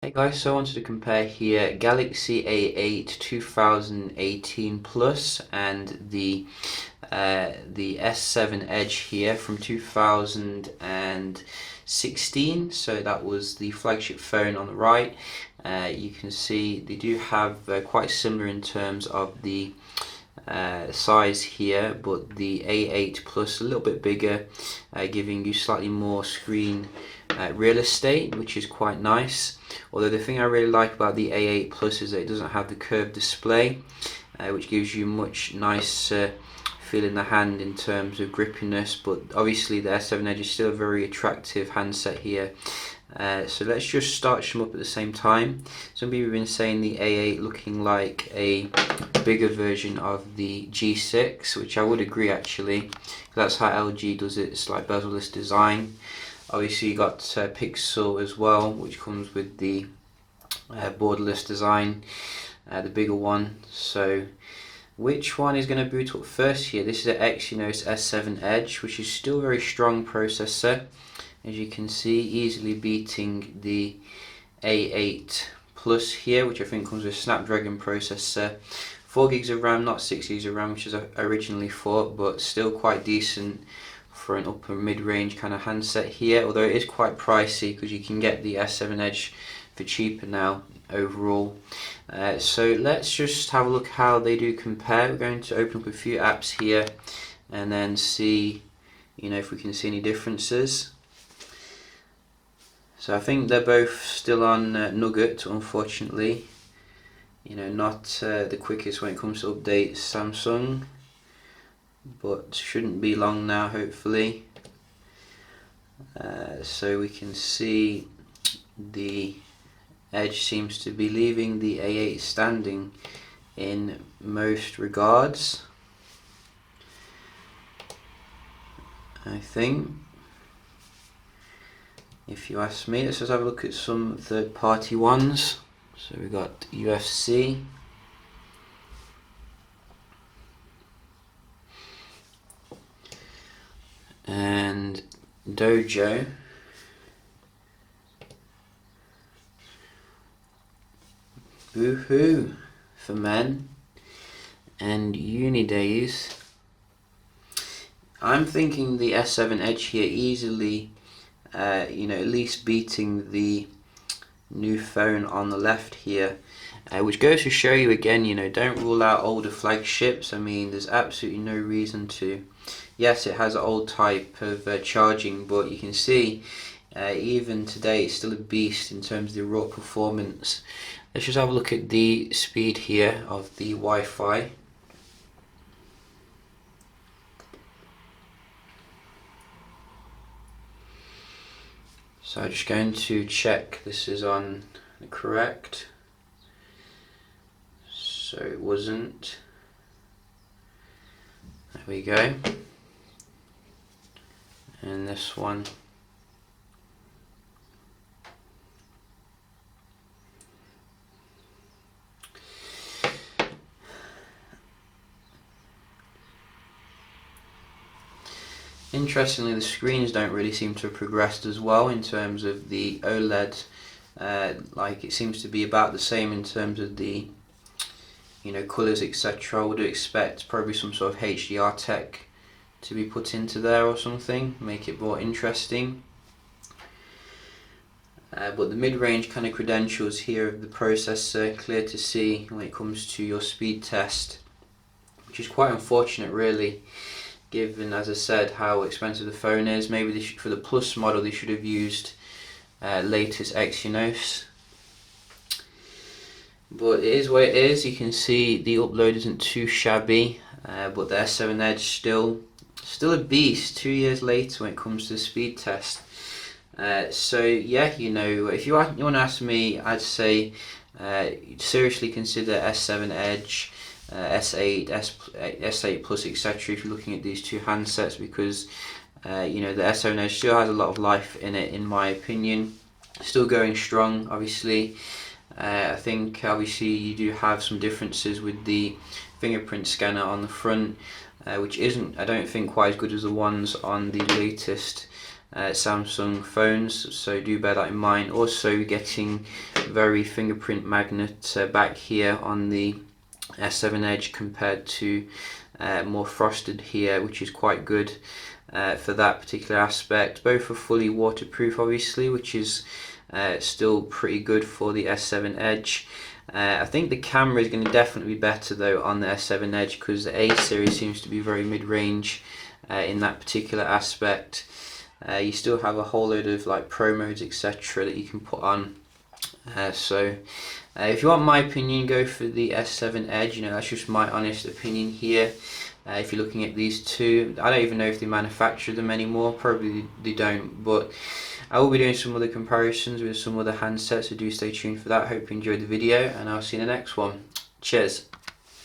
Hey guys, so I wanted to compare here Galaxy A8 2018 Plus and the S7 Edge here from 2016. So that was the flagship phone on the right. You can see they do have quite similar in terms of the size here, but the A8 Plus a little bit bigger, giving you slightly more screen real estate, which is quite nice. Although the thing I really like about the A8 Plus is that it doesn't have the curved display, which gives you much nicer feel in the hand in terms of grippiness. But obviously the S7 Edge is still a very attractive handset here. So let's just start them up at the same time. Some people have been saying the A8 looking like a bigger version of the G6, which I would agree actually. That's how LG does it. It's like bezel-less design. Obviously you got Pixel as well, which comes with the borderless design, the bigger one. So which one is going to boot up first here? This is an Exynos S7 Edge, which is still a very strong processor. As you can see, easily beating the A8 Plus here, which I think comes with a Snapdragon processor. 4 gigs of RAM, not 6 gigs of RAM, which is originally thought, but still quite decent for an upper mid-range kind of handset here, although it is quite pricey because you can get the S7 Edge for cheaper now overall. So let's just have a look how they do compare. We're going to open up a few apps here and then see, if we can see any differences. So I think they're both still on Nugget, unfortunately. Not the quickest when it comes to updates, Samsung, but shouldn't be long now, hopefully. So we can see the Edge seems to be leaving the A8 standing in most regards, I think, if you ask me. Let's just have a look at some third-party ones. So we got UFC, and Dojo, Boohoo for men, and Unidays. I'm thinking the S7 Edge here easily, at least beating the new phone on the left here, which goes to show you again, don't rule out older flagships. I mean, there's absolutely no reason to. Yes, it has an old type of charging, but you can see even today it's still a beast in terms of the raw performance. Let's just have a look at the speed here of the Wi-Fi. So I'm just going to check this is on the correct. So it wasn't. There we go. And this one. Interestingly, the screens don't really seem to have progressed as well in terms of the OLED. Like it seems to be about the same in terms of the colours, etc. I would expect probably some sort of HDR tech to be put into there or something, make it more interesting. But the mid-range kind of credentials here of the processor, clear to see when it comes to your speed test, which is quite unfortunate really, given, as I said, how expensive the phone is. Maybe they should, for the Plus model, they should have used latest Exynos. But it is what it is. You can see the upload isn't too shabby, but the S7 Edge still a beast 2 years later when it comes to the speed test. So yeah, if you want to ask me, I'd say seriously consider S7 Edge, S8, S8 Plus, etc. if you're looking at these two handsets, because the S7 Edge still has a lot of life in it, in my opinion. Still going strong, obviously. I think obviously you do have some differences with the fingerprint scanner on the front, which isn't, I don't think, quite as good as the ones on the latest Samsung phones, so do bear that in mind. Also getting very fingerprint magnet back here on the S7 Edge compared to more frosted here, which is quite good for that particular aspect. Both are fully waterproof obviously, which is still pretty good for the S7 Edge. I think the camera is going to definitely be better though on the S7 Edge, because the A series seems to be very mid-range in that particular aspect. You still have a whole load of like pro modes etc that you can put on. If you want my opinion, go for the S7 Edge. You know, that's just my honest opinion here. If you're looking at these two, I don't even know if they manufacture them anymore, probably they don't, but I will be doing some other comparisons with some other handsets, so do stay tuned for that. Hope you enjoyed the video, and I'll see you in the next one. Cheers.